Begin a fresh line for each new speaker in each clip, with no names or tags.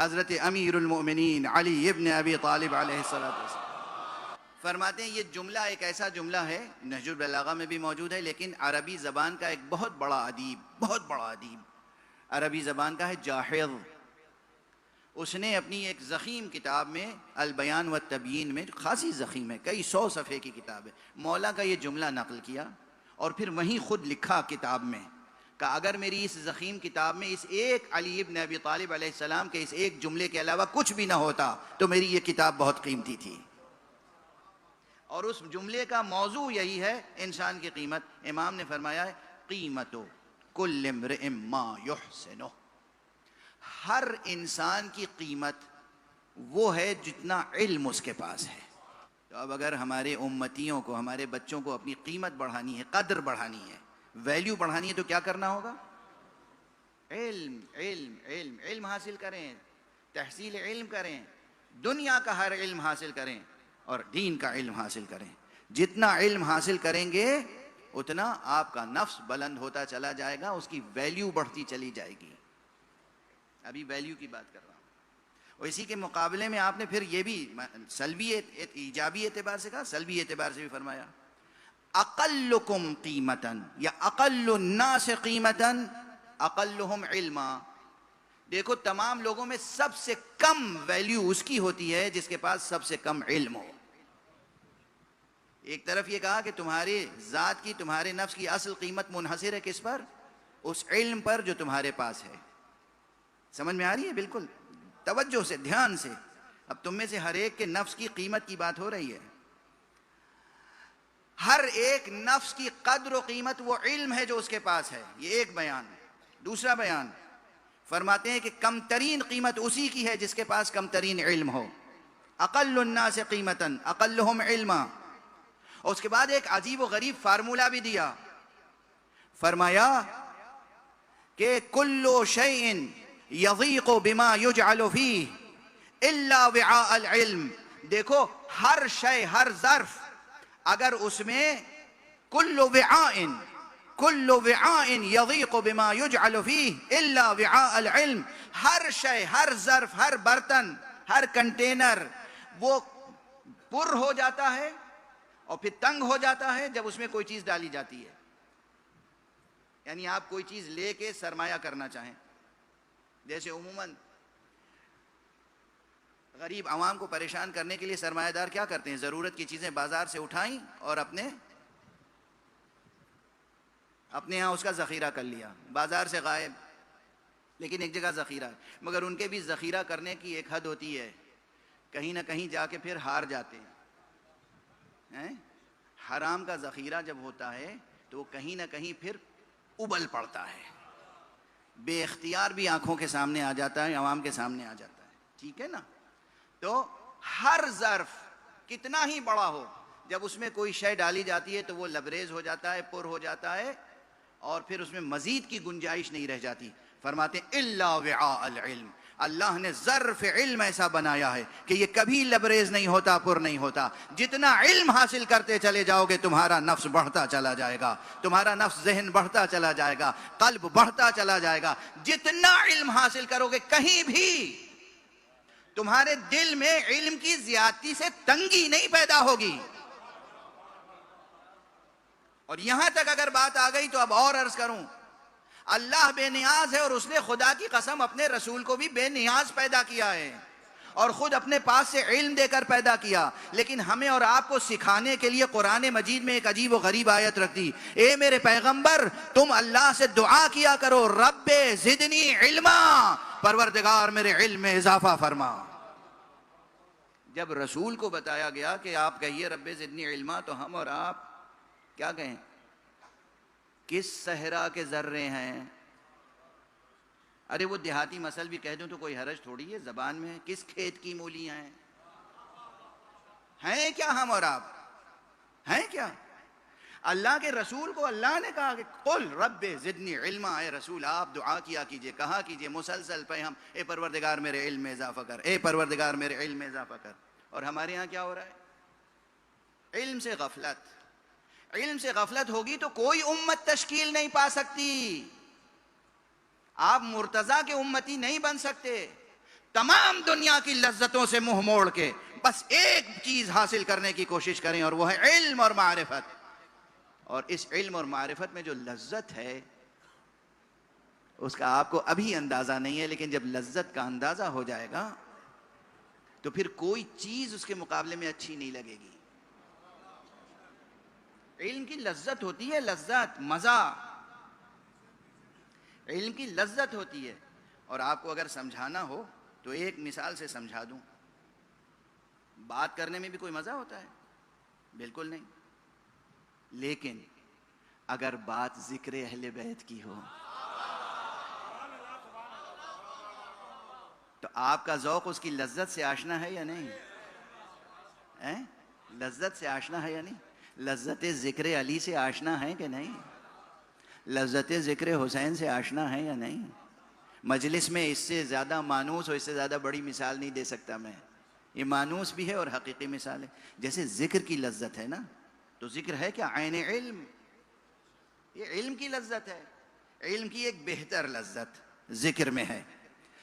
حضرت امیر المؤمنین علی ابن ابی طالب علیہ السلام فرماتے ہیں یہ جملہ ایک ایسا جملہ ہے، نہج البلاغہ میں بھی موجود ہے، لیکن عربی زبان کا ایک بہت بڑا ادیب عربی زبان کا ہے جاحظ. اس نے اپنی ایک ضخیم کتاب میں البیان والتبیین میں، خاصی ضخیم ہے، کئی 100 صفحے کی کتاب ہے، مولا کا یہ جملہ نقل کیا اور پھر وہیں خود لکھا کتاب میں کہ اگر میری اس ضخیم کتاب میں اس ایک علی ابن ابی طالب علیہ السلام کے اس ایک جملے کے علاوہ کچھ بھی نہ ہوتا تو میری یہ کتاب بہت قیمتی تھی. اور اس جملے کا موضوع یہی ہے انسان کی قیمت. امام نے فرمایا ہے قیمت کل امرئ ما یحسنہ، ہر انسان کی قیمت وہ ہے جتنا علم اس کے پاس ہے. تو اب اگر ہمارے امتیوں کو، ہمارے بچوں کو اپنی قیمت بڑھانی ہے، قدر بڑھانی ہے، ویلیو بڑھانی ہے، تو کیا کرنا ہوگا؟ علم علم علم علم حاصل کریں، تحصیل علم کریں، دنیا کا ہر علم حاصل کریں اور دین کا علم حاصل کریں. جتنا علم حاصل کریں گے اتنا آپ کا نفس بلند ہوتا چلا جائے گا، اس کی ویلیو بڑھتی چلی جائے گی. ابھی ویلیو کی بات کر رہا ہوں. اور اسی کے مقابلے میں آپ نے پھر یہ بھی سلبی ایجابی اعتبار سے کہا، سلبی اعتبار سے بھی فرمایا اقلکم قیمتاً یا اقل الناس قیمتاً اقلہم علما. دیکھو تمام لوگوں میں سب سے کم ویلیو اس کی ہوتی ہے جس کے پاس سب سے کم علم ہو. ایک طرف یہ کہا کہ تمہاری ذات کی، تمہارے نفس کی اصل قیمت منحصر ہے کس پر؟ اس علم پر جو تمہارے پاس ہے. سمجھ میں آ رہی ہے؟ بالکل توجہ سے، دھیان سے. اب تم میں سے ہر ایک کے نفس کی قیمت کی بات ہو رہی ہے. ہر ایک نفس کی قدر و قیمت وہ علم ہے جو اس کے پاس ہے. یہ ایک بیان. دوسرا بیان فرماتے ہیں کہ کم ترین قیمت اسی کی ہے جس کے پاس کم ترین علم ہو. اقل الناس قیمتاً اقلہم علما. اور اس کے بعد ایک عجیب و غریب فارمولہ بھی دیا. فرمایا کہ کل شیء یضیق بما یجعل فیہ الا وعاء العلم. دیکھو ہر شے، ہر ظرف، اگر اس میں کل وعاء یضیق بما یجعل فیہ الا وعاء العلم، ہر شے، ہر ظرف، ہر برتن، ہر کنٹینر وہ پر ہو جاتا ہے اور پھر تنگ ہو جاتا ہے جب اس میں کوئی چیز ڈالی جاتی ہے. یعنی آپ کوئی چیز لے کے سرمایہ کرنا چاہیں، جیسے عموماً غریب عوام کو پریشان کرنے کے لیے سرمایہ دار کیا کرتے ہیں؟ ضرورت کی چیزیں بازار سے اٹھائیں اور اپنے یہاں اس کا ذخیرہ کر لیا. بازار سے غائب، لیکن ایک جگہ ذخیرہ ہے. مگر ان کے بھی ذخیرہ کرنے کی ایک حد ہوتی ہے، کہیں نہ کہیں جا کے پھر ہار جاتے ہیں. حرام کا ذخیرہ جب ہوتا ہے تو وہ کہیں نہ کہیں پھر ابل پڑتا ہے، بے اختیار بھی آنکھوں کے سامنے آ جاتا ہے، عوام کے سامنے آ جاتا ہے. ٹھیک ہے نا؟ تو ہر ظرف کتنا ہی بڑا ہو، جب اس میں کوئی شے ڈالی جاتی ہے تو وہ لبریز ہو جاتا ہے، پر ہو جاتا ہے، اور پھر اس میں مزید کی گنجائش نہیں رہ جاتی. فرماتے ہیں الا وعاء العلم. اللہ نے ظرف علم ایسا بنایا ہے کہ یہ کبھی لبریز نہیں ہوتا، پر نہیں ہوتا. جتنا علم حاصل کرتے چلے جاؤ گے تمہارا نفس بڑھتا چلا جائے گا، تمہارا نفس ذہن بڑھتا چلا جائے گا، قلب بڑھتا چلا جائے گا. جتنا علم حاصل کرو گے کہیں بھی تمہارے دل میں علم کی زیادتی سے تنگی نہیں پیدا ہوگی. اور یہاں تک اگر بات آ گئی تو اب اور عرض کروں، اللہ بے نیاز ہے اور اس نے خدا کی قسم اپنے رسول کو بھی بے نیاز پیدا کیا ہے اور خود اپنے پاس سے علم دے کر پیدا کیا. لیکن ہمیں اور آپ کو سکھانے کے لیے قرآن مجید میں ایک عجیب و غریب آیت رکھ دی. اے میرے پیغمبر، تم اللہ سے دعا کیا کرو، رب زدنی علما، پروردگار میرے علم میں اضافہ فرما. جب رسول کو بتایا گیا کہ آپ کہیے رب زدنی علما، تو ہم اور آپ کیا کہیں؟ کس صحرا کے ذرے ہیں؟ ارے وہ دیہاتی مثل بھی کہہ دوں تو کوئی حرج تھوڑی ہے، زبان میں کس کھیت کی مولیاں ہیں کیا ہم اور آپ؟ ہیں کیا؟ اللہ کے رسول کو اللہ نے کہا کہ قل رب زدنی علما، اے رسول آپ دعا کیا کیجئے، کہا کیجئے مسلسل پہ ہم، اے پروردگار میرے علم میں اضافہ کر، اے پروردگار میرے علم میں اضافہ کر. اور ہمارے ہاں کیا ہو رہا ہے؟ علم سے غفلت. علم سے غفلت ہوگی تو کوئی امت تشکیل نہیں پا سکتی. آپ مرتضیٰ کے امتی نہیں بن سکتے. تمام دنیا کی لذتوں سے منہ موڑ کے بس ایک چیز حاصل کرنے کی کوشش کریں، اور وہ ہے علم اور معرفت. اور اس علم اور معرفت میں جو لذت ہے اس کا آپ کو ابھی اندازہ نہیں ہے، لیکن جب لذت کا اندازہ ہو جائے گا تو پھر کوئی چیز اس کے مقابلے میں اچھی نہیں لگے گی. علم کی لذت ہوتی ہے، لذت، مزہ، علم کی لذت ہوتی ہے. اور آپ کو اگر سمجھانا ہو تو ایک مثال سے سمجھا دوں. بات کرنے میں بھی کوئی مزہ ہوتا ہے؟ بالکل نہیں. لیکن اگر بات ذکر اہل بیت کی ہو تو آپ کا ذوق اس کی لذت سے آشنا ہے یا نہیں؟ لذت سے آشنا ہے یا نہیں؟ لذت ذکر علی سے آشنا ہے کہ نہیں؟ لذت ذکر حسین سے آشنا ہے یا نہیں؟ مجلس میں اس سے زیادہ مانوس اور اس سے زیادہ بڑی مثال نہیں دے سکتا میں. یہ مانوس بھی ہے اور حقیقی مثال ہے. جیسے ذکر کی لذت ہے نا، تو ذکر ہے کیا؟ عین علم. یہ علم کی لذت ہے. علم کی ایک بہتر لذت ذکر میں ہے.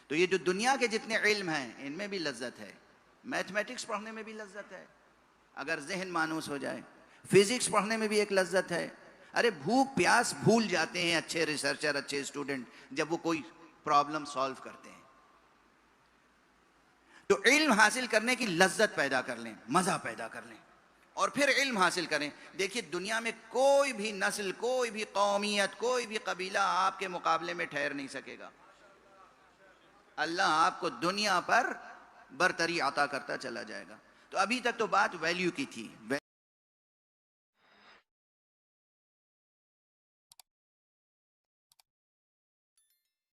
تو یہ جو دنیا کے جتنے علم ہیں ان میں بھی لذت ہے. میتھمیٹکس پڑھنے میں بھی لذت ہے اگر ذہن مانوس ہو جائے. فزکس پڑھنے میں بھی ایک لذت ہے. ارے بھوک پیاس بھول جاتے ہیں اچھے ریسرچر، اچھے اسٹوڈنٹ، جب وہ کوئی پرابلم سالو کرتے ہیں. تو علم حاصل کرنے کی لذت پیدا کر لیں، مزہ پیدا کر لیں، اور پھر علم حاصل کریں. دیکھیے دنیا میں کوئی بھی نسل، کوئی بھی قومیت، کوئی بھی قبیلہ آپ کے مقابلے میں ٹھہر نہیں سکے گا. اللہ آپ کو دنیا پر برتری عطا کرتا چلا جائے گا. تو ابھی تک تو بات ویلیو کی تھی.